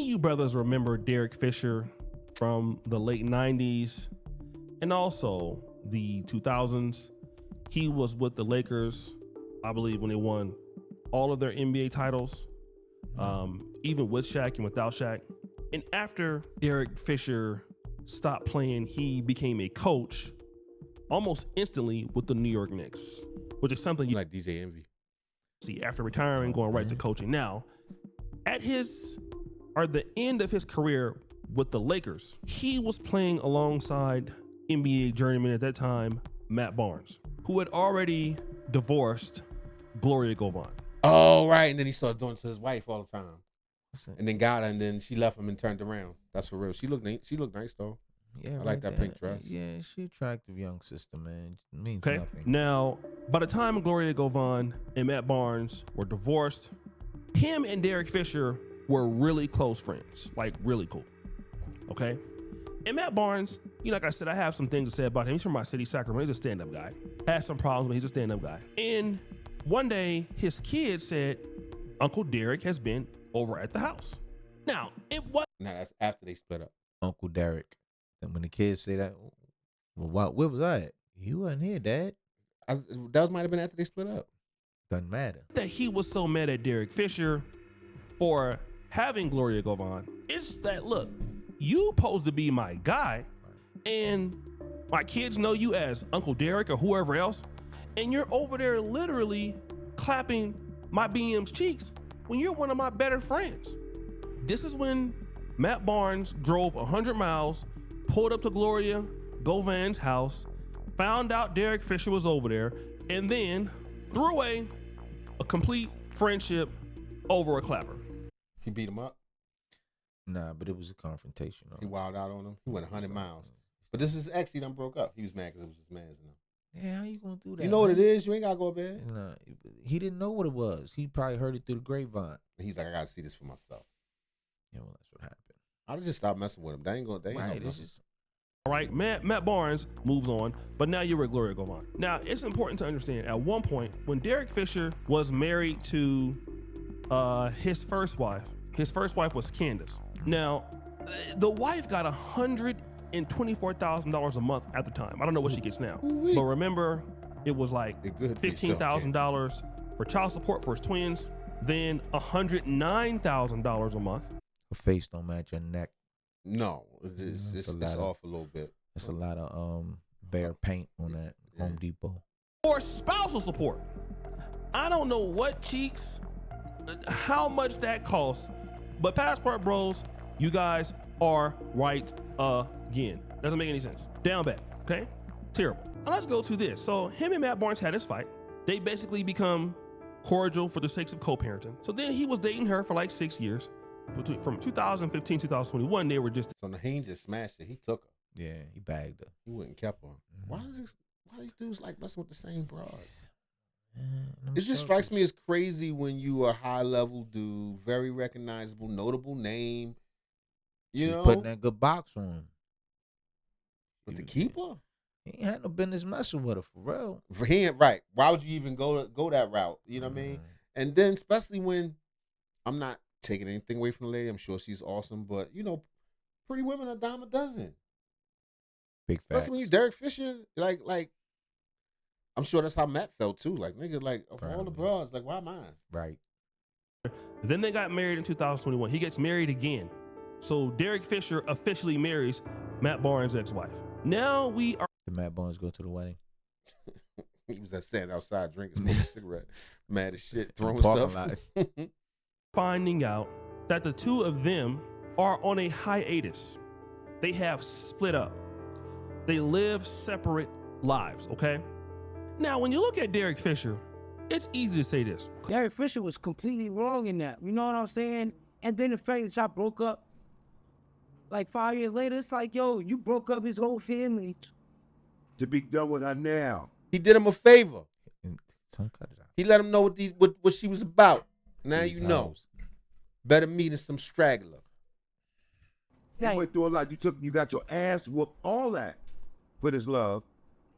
You brothers remember Derek Fisher from the late 90s and also the 2000s. He was with the Lakers, I believe, when they won all of their NBA titles, even with Shaq and without Shaq. And after Derek Fisher stopped playing, he became a coach almost instantly with the New York Knicks, which is something you like DJ Envy. See, after retiring, going right to coaching. Now, at the end of his career with the Lakers, he was playing alongside NBA journeyman at that time, Matt Barnes, who had already divorced Gloria Govan. Oh, right. And then he started doing it to his wife all the time. And then got her, and then she left him and turned around. That's for real. She looked nice though. Yeah, I like that pink dress. Yeah, she attractive young sister, man. It means Okay. nothing. Now, by the time Gloria Govan and Matt Barnes were divorced, him and Derek Fisher were really close friends, like really cool. Okay. And Matt Barnes, like I said, I have some things to say about him. He's from my city, Sacramento. He's a stand-up guy. Has some problems, but he's a stand-up guy. And one day, his kid said, Uncle Derek has been over at the house. Now, it was. Now, that's after they split up. Uncle Derek. And when the kids say that, well, where was I at? You wasn't here, Dad. That might have been after they split up. Doesn't matter. That he was so mad at Derek Fisher for having Gloria Govan. It's that, look, you supposed to be my guy, and my kids know you as Uncle Derek or whoever else, and you're over there literally clapping my BM's cheeks when you're one of my better friends. This is when Matt Barnes drove 100 miles, pulled up to Gloria Govan's house, found out Derek Fisher was over there, and then threw away a complete friendship over a clapper. He beat him up? Nah, but it was a confrontation. He wilded out on him. He went 100 miles. But this is his ex. He done broke up. He was mad because it was his man's. Yeah, how you gonna do that? You know what it is? You ain't gotta go to bed. Nah, he didn't know what it was. He probably heard it through the grapevine. And he's like, I gotta see this for myself. Yeah, well, that's what happened. I'd just stop messing with him. They ain't Right, it's just. All right, Matt Barnes moves on, but now you're with Gloria Govan. Now, it's important to understand, at one point, when Derek Fisher was married to his first wife was Candace. Now, the wife got $124,000 a month at the time. I don't know what she gets now. But remember, it was like $15,000 for child support for his twins, then $109,000 a month. Her face don't match her neck. No, it's off a little bit. It's a lot of bare paint on that Home Depot. Or spousal support. I don't know what cheeks, how much that costs, but Passport Bros, you guys are right again. Doesn't make any sense. Down bad, okay? Terrible. Now let's go to this. So him and Matt Barnes had this fight. They basically become cordial for the sakes of co-parenting. So then he was dating her for like 6 years. From 2015 to 2021, they were just. So Naheem just smashed it. He took her. Yeah, he bagged her. He wouldn't kept her. Why these dudes like messing with the same broad? It just strikes me as crazy when you are a high level dude, very recognizable, notable name. You know, putting that good box on him. But to keep her, he ain't had no business messing with her for real. For him, right? Why would you even go that route? You know what I mean? And then especially when I'm not taking anything away from the lady, I'm sure she's awesome, but pretty women are a dime a dozen. Big facts. Especially when you Derek Fisher, like I'm sure that's how Matt felt too. Like nigga, like of all the broads, like why mine? Right. Then they got married in 2021. He gets married again. So Derek Fisher officially marries Matt Barnes' ex-wife. Now we are. Did Matt Barnes go to the wedding? He was standing outside drinking, smoking a cigarette, mad as shit, throwing stuff. Finding out that the two of them are on a hiatus. They have split up. They live separate lives, okay? Now, when you look at Derek Fisher, it's easy to say this. Derek Fisher was completely wrong in that. You know what I'm saying? And then the fact that y'all broke up like 5 years later, it's like, yo, you broke up his whole family. To be done with her now. He did him a favor. He let him know what she was about. Now you know. Better meet than some straggler. You went through a lot. You got your ass whooped, all that for this love,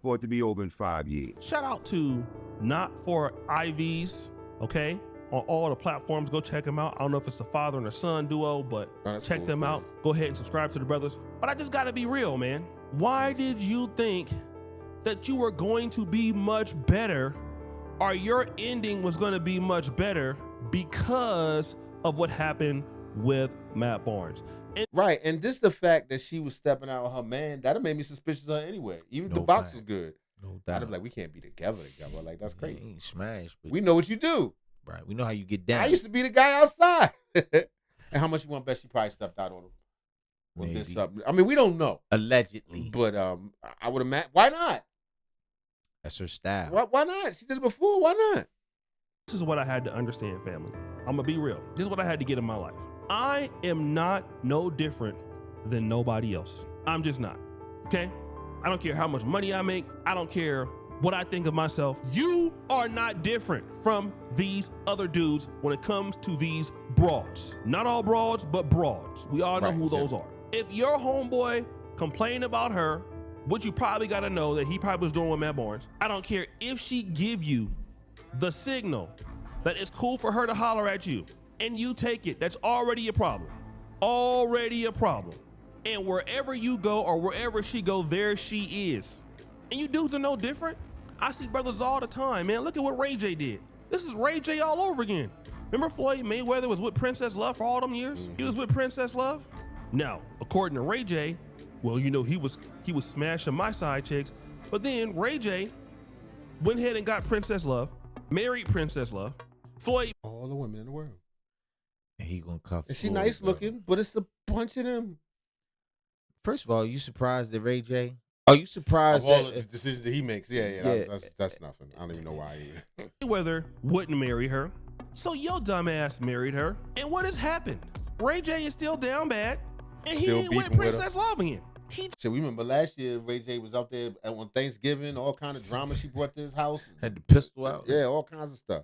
for it to be over in 5 years. Shout out to Not For IVs, okay? on all the platforms. Go check them out. I don't know if it's a father and a son duo, but check cool, them cool. out. Go ahead and subscribe to the brothers. But I just got to be real, man. Why did you think that you were going to be much better, or your ending was going to be much better because of what happened with Matt Barnes? Right, and this the fact that she was stepping out with her man, that'd made me suspicious of her anyway. Even if the box was good. No I'd doubt. be like, we can't be together. Like, that's crazy. You ain't smash, but We know what you do. right. We know how you get down. I used to be the guy outside. And how much you want to bet she probably stepped out on him? Or did Maybe. something. I mean, we don't know. Allegedly. But I would imagine, why not? That's her style. Why not? She did it before. Why not? This is what I had to understand, family. I'm gonna be real. This is what I had to get in my life. I am not no different than nobody else. I'm just not. Okay? I don't care how much money I make. I don't care what I think of myself. You are not different from these other dudes when it comes to these broads. Not all broads, but broads. We all know Right, who those are. If your homeboy complained about her, what you probably gotta know that he probably was doing with Matt Barnes. I don't care if she give you the signal that it's cool for her to holler at you and you take it. That's already a problem. Already a problem. And wherever you go or wherever she go, there she is. And you dudes are no different. I see brothers all the time, man. Look at what Ray J did. This is Ray J all over again. Remember Floyd Mayweather was with Princess Love for all them years? He was with Princess Love. Now, according to Ray J, well, you know, he was smashing my side chicks. But then Ray J went ahead and got Princess Love, married Princess Love. Floyd. All the women in the world. And he gonna cuff. And she Floyd, nice bro. looking, but it's a bunch of them. First of all, you surprised that Ray J? Are you surprised Of all that the decisions that he makes, yeah. That's nothing. I don't even know why he. Mayweather wouldn't marry her. So your dumb ass married her. And what has happened? Ray J is still down bad. And Still he ain't with beefing with her. Princess Love again. He So we remember last year Ray J was out there on Thanksgiving, all kind of drama she brought to his house. had the pistol out? Yeah, all kinds of stuff.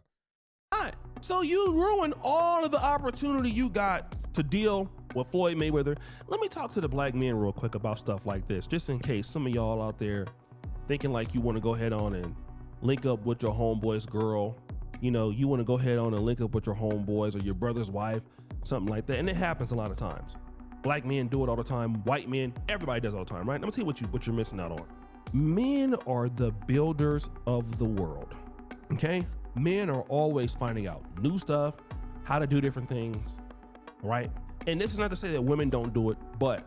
not. So you ruined all of the opportunity you got to deal with Floyd Mayweather. Let me talk to the black men real quick about stuff like this, just in case some of y'all out there thinking like you want to go ahead on and link up with your homeboy's girl. You know, you want to go ahead on and link up with your homeboys or your brother's wife, something like that. And it happens a lot of times. Black men do it all the time. White men, everybody does it all the time, right? Let me tell you what you're missing out on. Men are the builders of the world, okay? Men are always finding out new stuff, how to do different things, right? And this is not to say that women don't do it, but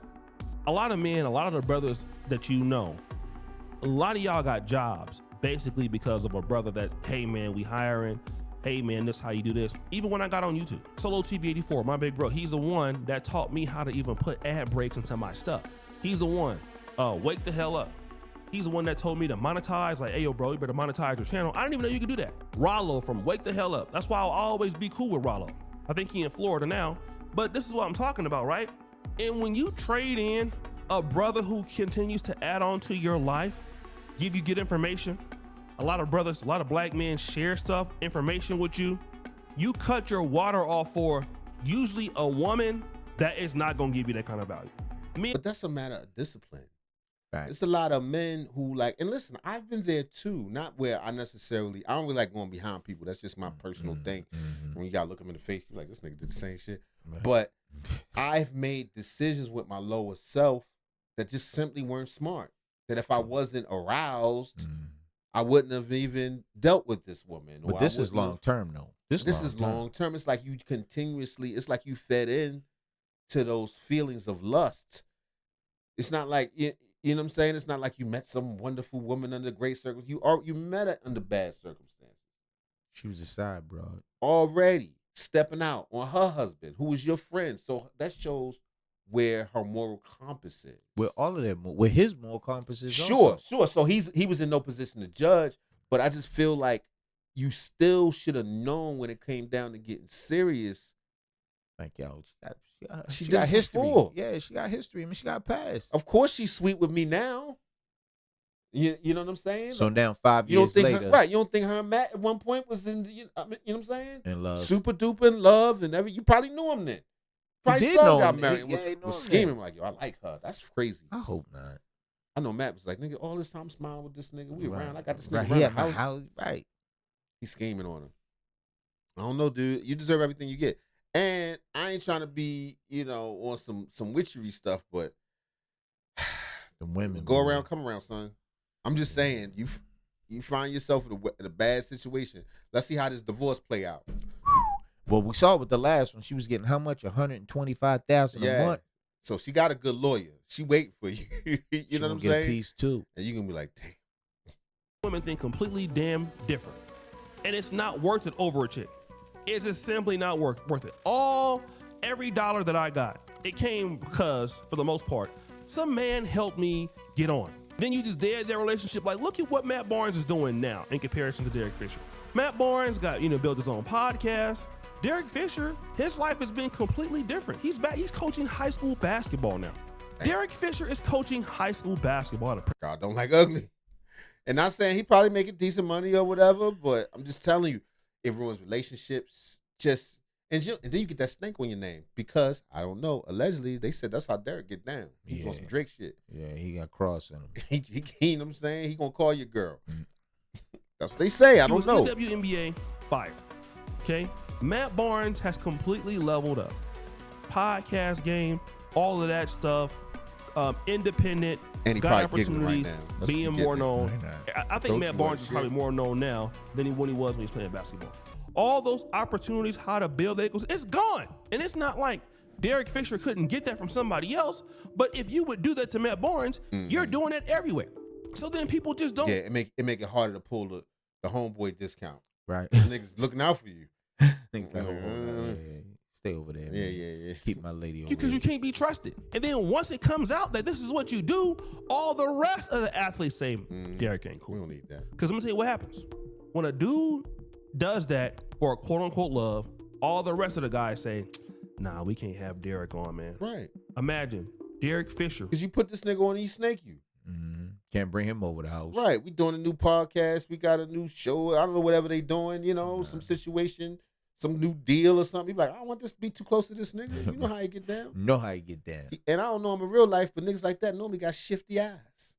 a lot of men, a lot of the brothers that you know, a lot of y'all got jobs basically because of a brother that, hey man, we hiring. Hey man, this is how you do this. Even when I got on YouTube, Solo TV 84, my big bro, he's the one that taught me how to even put ad breaks into my stuff. He's the one, wake the hell up. He's the one that told me to monetize, like, hey yo bro, you better monetize your channel. I didn't even know you could do that. Rollo from Wake the Hell Up. That's why I'll always be cool with Rollo. I think he in Florida now, but this is what I'm talking about, right? And when you trade in a brother who continues to add on to your life, give you good information, a lot of brothers, a lot of black men share stuff, information with you. You cut your water off for usually a woman that is not gonna give you that kind of value. But that's a matter of discipline. Right. It's a lot of men who like, and listen, I've been there too. Not where I don't really like going behind people. That's just my personal thing. When you gotta look them in the face, you're like, this nigga did the same shit. Right. But I've made decisions with my lower self that just simply weren't smart. That if I wasn't aroused, I wouldn't have even dealt with this woman. But this is long term though. This is long term. It's like you continuously, it's like you fed in to those feelings of lust. It's not like, you know what I'm saying? It's not like you met some wonderful woman under great circumstances. You met her under bad circumstances. She was a side broad. Already stepping out on her husband, who was your friend. So that shows where her moral compass is. With all of them, with his moral compass is Sure. also. So he was in no position to judge, but I just feel like you still should have known when it came down to getting serious. Like, yo, She she did got this history. before. Yeah, she got history. I mean, she got past. Of course she's sweet with me now. You know what I'm saying? So now 5 you don't years think later, her, right? You don't think her and Matt at one point was in? You know what I'm saying? in love. Super duper in love and everything. You probably knew him then. Probably did saw know got him. married. Yeah, he knew Was him scheming like, yo, I like her. That's crazy. I hope not. I know Matt was like, nigga, all this time smiling with this nigga. We Right. around. I got this nigga Right, around he the at my house. house. Right. He's scheming on her. I don't know, dude. You deserve everything you get. And I ain't trying to be, on some witchery stuff, but The women go man. around, come around, son. I'm just saying, you find yourself in a bad situation. Let's see how this divorce play out. Well, we saw with the last one, she was getting how much? $125,000 a month. So she got a good lawyer. She waiting for you. You know what I'm Get saying? a piece too. And you gonna be like, damn. Women think completely damn different. And it's not worth it over a chick. It's just simply not worth it. Every dollar that I got, it came because, for the most part, some man helped me get on. Then you just dead their relationship. Like, look at what Matt Barnes is doing now in comparison to Derek Fisher. Matt Barnes got, built his own podcast. Derek Fisher, his life has been completely different. He's back. He's coaching high school basketball now. Derek Fisher is coaching high school basketball. God don't like ugly. And not saying he probably making decent money or whatever, but I'm just telling you, it ruins relationships. And then you get that snake on your name because, I don't know, allegedly, they said that's how Derek get down. He's on some Drake shit. Yeah, he got cross in him. You know what I'm saying? He gonna call your girl. That's what they say. I don't know. He was in the WNBA, fired. Okay? Matt Barnes has completely leveled up. Podcast game, all of that stuff, independent, And he got probably giggling right opportunities, now. That's being what you more getting known. I think Don't Matt you Barnes want is shit? probably more known now than when he was when he was playing basketball. All those opportunities, how to build that, it's gone. And it's not like Derek Fisher couldn't get that from somebody else. But if you would do that to Matt Barnes, you're doing it everywhere. So then people just don't. Yeah, it make it harder to pull the homeboy discount. Right. Niggas looking out for you. Niggas like, yeah. Stay over there. Man. Yeah. Keep my lady over Because you can't be trusted. And then once it comes out that this is what you do, all the rest of the athletes say, Derek ain't We cool. don't need that. Because I'm going to tell you what happens. When a dude does that for a quote unquote love, all the rest of the guys say, nah, we can't have Derek on, man. Right. Imagine Derek Fisher. Because you put this nigga on and he snake you. Can't bring him over the house. Right. We doing a new podcast. We got a new show. I don't know, whatever they doing, some situation, some new deal or something. You be like, I don't want this to be too close to this nigga. You know how you get down. And I don't know him in real life, but niggas like that normally got shifty eyes.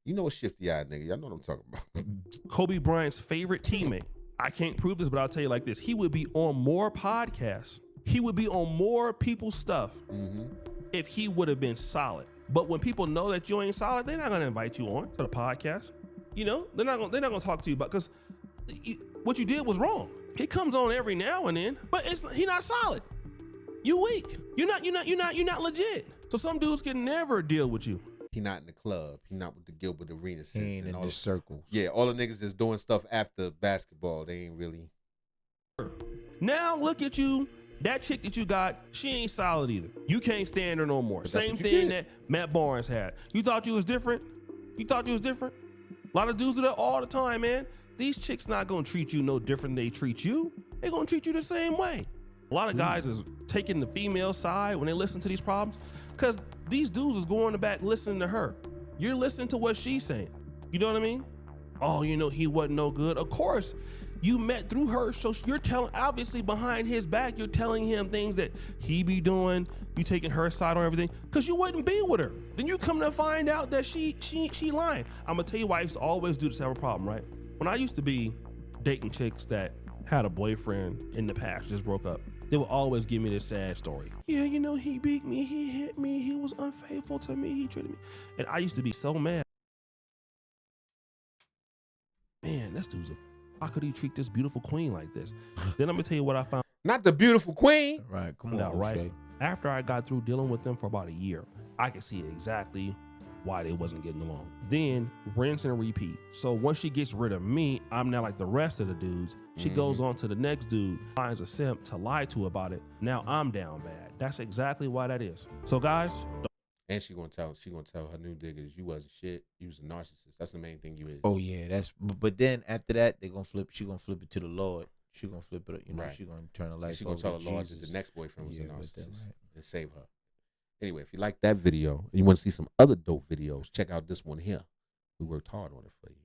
You know a shifty eye nigga. Y'all know what I'm talking about. Kobe Bryant's favorite teammate. I can't prove this, but I'll tell you like this. He would be on more podcasts. He would be on more people's stuff if he would have been solid. But when people know that you ain't solid, they're not gonna invite you on to the podcast. They're not gonna talk to you about, because what you did was wrong. He comes on every now and then, but he not solid. You weak. You're not legit. So some dudes can never deal with you. He not in the club. He not with the Gilbert Arenas. He ain't in the circles. Yeah, all the niggas that's doing stuff after basketball, they ain't really. Now look at you. That chick that you got, she ain't solid either. You can't stand her no more. But that's Same what you thing get. that Matt Barnes had. You thought you was different? A lot of dudes do that all the time, man. These chicks not gonna treat you no different than they treat you. They gonna treat you the same way. A lot of guys is taking the female side when they listen to these problems, because these dudes is going back listening to her. You're listening to what she's saying. You know what I mean? Oh, he wasn't no good. Of course, you met through her, so you're telling, obviously behind his back, you're telling him things that he be doing. You taking her side on everything because you wouldn't be with her. Then you come to find out that she lying. I'm gonna tell you why I used to always do this, have a problem, right? When I used to be dating chicks that had a boyfriend in the past, just broke up, they would always give me this sad story. Yeah, he beat me, he hit me, he was unfaithful to me, he treated me. And I used to be so mad. Man, this dude's how could he treat this beautiful queen like this? Then I'm gonna tell you what I found. Not the beautiful queen. Right, come on, out, right? O'Shea. After I got through dealing with them for about a year, I could see exactly why they wasn't getting along. Then rinse and repeat. So once she gets rid of me, I'm now like the rest of the dudes. She goes on to the next dude, finds a simp to lie to about it. Now I'm down bad. That's exactly why that is. So guys, And she gonna tell her new niggas you wasn't shit. You was a narcissist. That's the main thing you is. Oh yeah, but then after that she gonna flip it to the Lord. She gonna flip it, Right. she gonna turn the light. And she gonna tell the Lord that Jesus. the next boyfriend was a Yeah, with that, narcissist right. and save her. Anyway, if you like that video and you want to see some other dope videos, check out this one here. We worked hard on it for you.